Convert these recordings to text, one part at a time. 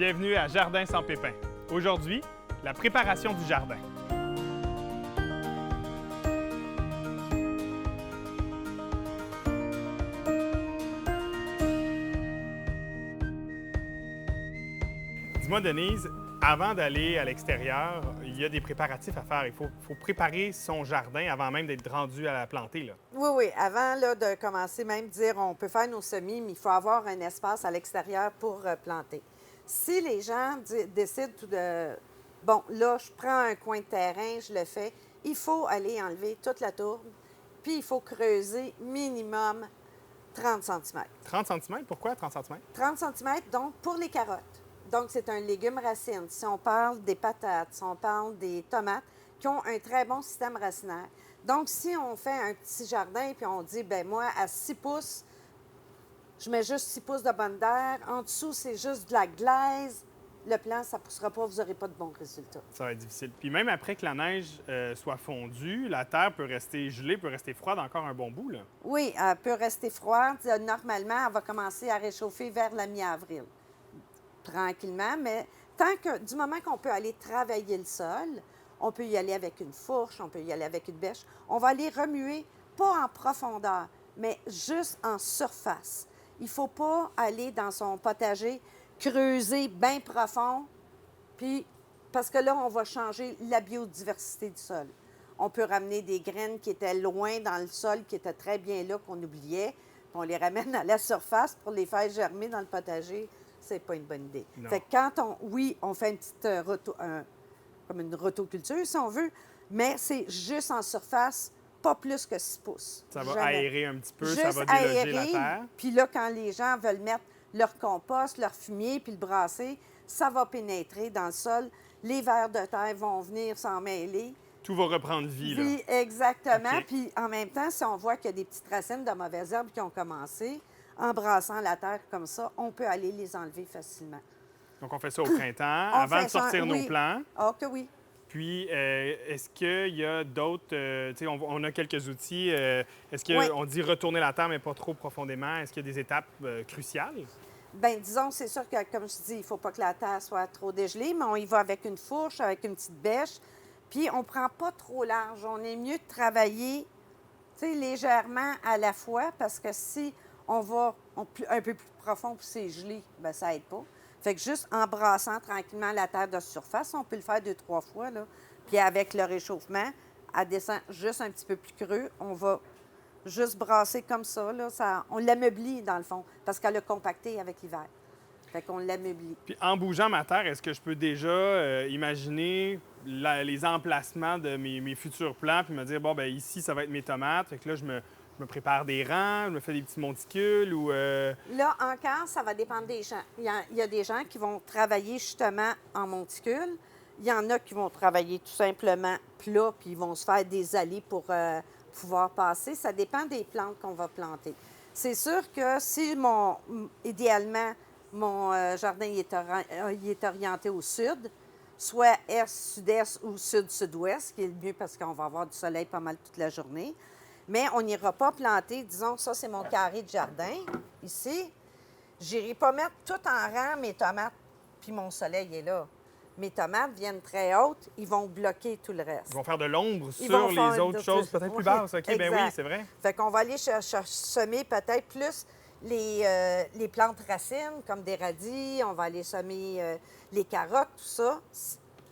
Bienvenue à Jardin sans pépins. Aujourd'hui, la préparation du jardin. Dis-moi, Denise, avant d'aller à l'extérieur, il y a des préparatifs à faire. Il faut préparer son jardin avant même d'être rendu à la planter, là. Oui, oui. Avant là, de commencer, même dire on peut faire nos semis, mais il faut avoir un espace à l'extérieur pour planter. Si les gens décident tout de bon, là, je prends un coin de terrain, je le fais, il faut aller enlever toute la tourbe, puis il faut creuser minimum 30 cm. 30 cm? Pourquoi 30 cm? 30 cm, donc pour les carottes. Donc, c'est un légume racine. Si on parle des patates, si on parle des tomates, qui ont un très bon système racinaire. Donc, si on fait un petit jardin puis on dit, ben moi, à 6 pouces, je mets juste 6 pouces de bonne terre. En dessous, c'est juste de la glaise. Le plant, ça ne poussera pas, vous n'aurez pas de bons résultats. Ça va être difficile. Puis même après que la neige soit fondue, la terre peut rester gelée, peut rester froide encore un bon bout, là. Oui, elle peut rester froide. Normalement, elle va commencer à réchauffer vers la mi-avril. Tranquillement, mais du moment qu'on peut aller travailler le sol, on peut y aller avec une fourche, on peut y aller avec une bêche. On va aller remuer, pas en profondeur, mais juste en surface. Il ne faut pas aller dans son potager, creuser bien profond, puis parce que là, on va changer la biodiversité du sol. On peut ramener des graines qui étaient loin dans le sol, qui étaient très bien là, qu'on oubliait, puis on les ramène à la surface pour les faire germer dans le potager. C'est pas une bonne idée. Non. Fait que quand on fait une petite comme une rotoculture, si on veut, mais c'est juste en surface, pas plus que 6 pouces. Ça va Jamais. aérer un petit peu, Juste ça va déloger la aérer, terre. puis là, quand les gens veulent mettre leur compost, leur fumier, puis le brasser, ça va pénétrer dans le sol. Les vers de terre vont venir s'en mêler. Tout va reprendre vie, là. Puis, exactement. OK. Puis en même temps, si on voit qu'il y a des petites racines de mauvaises herbes qui ont commencé, en brassant la terre comme ça, on peut aller les enlever facilement. Donc, on fait ça au printemps, On avant fait de ça, sortir nos oui. plants. Ah, que oui. Puis, est-ce qu'il y a d'autres... tu sais, on a quelques outils. Est-ce qu'on Oui. dit retourner la terre, mais pas trop profondément? Est-ce qu'il y a des étapes cruciales? Bien, disons, c'est sûr que, comme je dis, il ne faut pas que la terre soit trop dégelée, mais on y va avec une fourche, avec une petite bêche. Puis, on ne prend pas trop large. On est mieux de travailler, tu sais, légèrement à la fois, parce que si on va un peu plus profond puis c'est gelé, bien, ça n'aide pas. Fait que juste en brassant tranquillement la terre de surface, on peut le faire 2-3 fois, là. Puis avec le réchauffement, elle descend juste un petit peu plus creux. On va juste brasser comme ça, là. On l'ameublit, dans le fond, parce qu'elle a compacté avec l'hiver. Fait qu'on l'ameublit. Puis, en bougeant ma terre, est-ce que je peux déjà imaginer les emplacements de mes futurs plants, puis me dire, bon, bien, ici, ça va être mes tomates. Fait que là, je me prépare des rangs, je me fais des petits monticules ou... Là, encore, ça va dépendre des gens. Il y a des gens qui vont travailler justement en monticule. Il y en a qui vont travailler tout simplement plat, puis ils vont se faire des allées pour pouvoir passer. Ça dépend des plantes qu'on va planter. C'est sûr que si idéalement, mon jardin il est orienté au sud, soit est, sud-est ou sud-sud-ouest, qui est le mieux parce qu'on va avoir du soleil pas mal toute la journée. Mais on n'ira pas planter, disons, ça c'est mon carré de jardin, ici. Je n'irai pas mettre tout en rang mes tomates, puis mon soleil est là. Mes tomates viennent très hautes, ils vont bloquer tout le reste. Ils vont faire de l'ombre Ils sur vont les faire autres choses peut-être plus basses. OK, bien oui, exact. c'est vrai. Fait qu'on va aller semer peut-être plus les plantes racines, comme des radis, on va aller semer les carottes, tout ça.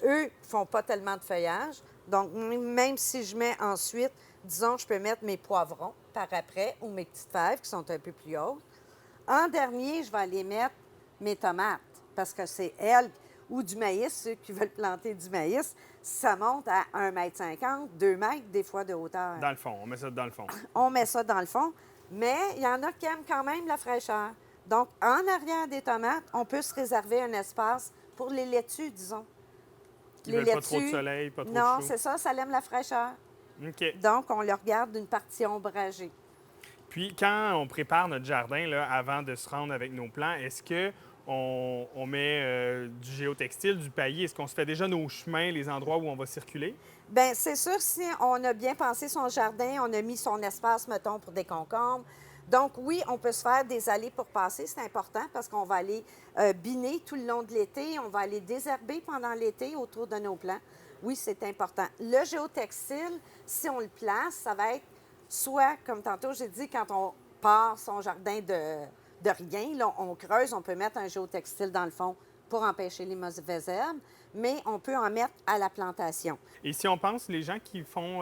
Eux ne font pas tellement de feuillage. Donc, même si je mets ensuite, disons, je peux mettre mes poivrons par après ou mes petites fèves qui sont un peu plus hautes. En dernier, je vais aller mettre mes tomates parce que c'est elles, ou du maïs, ceux qui veulent planter du maïs, ça monte à 1,50 m, 2 mètres des fois de hauteur. Dans le fond, on met ça dans le fond. On met ça dans le fond, mais il y en a qui aiment quand même la fraîcheur. Donc, en arrière des tomates, on peut se réserver un espace pour les laitues, disons. Ils veulent pas trop de soleil, pas trop de chaud. Non, c'est ça aime la fraîcheur. OK. Donc, on le regarde d'une partie ombragée. Puis, quand on prépare notre jardin, là, avant de se rendre avec nos plants, est-ce qu'on met du géotextile, du paillis? Est-ce qu'on se fait déjà nos chemins, les endroits où on va circuler? Bien, c'est sûr, si on a bien pensé son jardin, on a mis son espace, mettons, pour des concombres, Donc, oui, on peut se faire des allées pour passer, c'est important parce qu'on va aller biner tout le long de l'été, on va aller désherber pendant l'été autour de nos plants. Oui, c'est important. Le géotextile, si on le place, ça va être soit, comme tantôt j'ai dit, quand on part son jardin de rien, là, on creuse, on peut mettre un géotextile dans le fond pour empêcher les mauvaises herbes, mais on peut en mettre à la plantation. Et si on pense, les gens qui font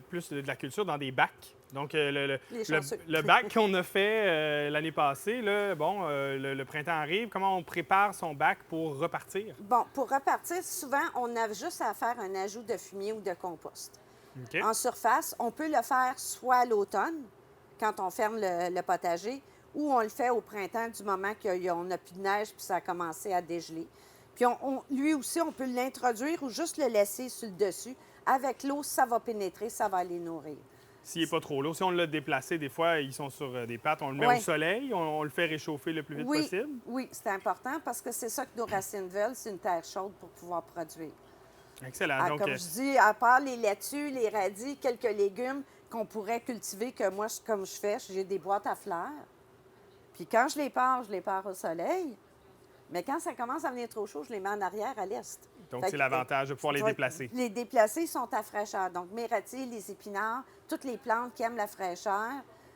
plus de la culture dans des bacs, donc Les chanceux. le bac qu'on a fait l'année passée, là, bon, le printemps arrive, comment on prépare son bac pour repartir? Bon, pour repartir, souvent, on a juste à faire un ajout de fumier ou de compost. OK. En surface, on peut le faire soit à l'automne, quand on ferme le potager, ou on le fait au printemps du moment qu'on n'a plus de neige puis ça a commencé à dégeler. Puis lui aussi, on peut l'introduire ou juste le laisser sur le dessus. Avec l'eau, ça va pénétrer, ça va les nourrir. S'il n'est pas trop lourd. Si on l'a déplacé, des fois, ils sont sur des pattes, on le met Ouais. au soleil, on le fait réchauffer le plus vite Oui, possible. oui, c'est important parce que c'est ça que nos racines veulent, c'est une terre chaude pour pouvoir produire. Excellent. Ah, Donc, comme je dis, à part les laitues, les radis, quelques légumes qu'on pourrait cultiver, que moi, comme je fais, j'ai des boîtes à fleurs. Puis quand je les pars au soleil. Mais quand ça commence à venir trop chaud, je les mets en arrière à l'est. donc Fait c'est que, l'avantage de pouvoir les tu vois, déplacer. Les déplacés sont à fraîcheur. Donc, myrtilles, les épinards, toutes les plantes qui aiment la fraîcheur,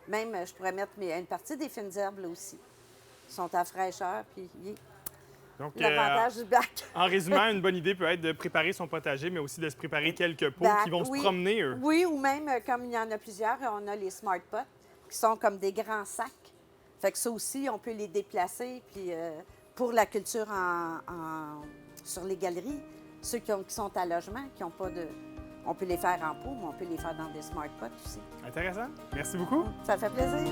même, je pourrais mettre une partie des fines herbes là aussi, sont à fraîcheur, puis Donc, l'avantage du bac. en résumant, une bonne idée peut être de préparer son potager, mais aussi de se préparer quelques pots Bac, qui vont oui. se promener, eux. Oui, ou même, comme il y en a plusieurs, on a les Smart Pots, qui sont comme des grands sacs. Fait que ça aussi, on peut les déplacer, puis pour la culture sur les galeries, ceux qui sont à logement, qui n'ont pas de... On peut les faire en pot, mais on peut les faire dans des Smart Pots aussi. Intéressant. Merci beaucoup. Ça fait plaisir.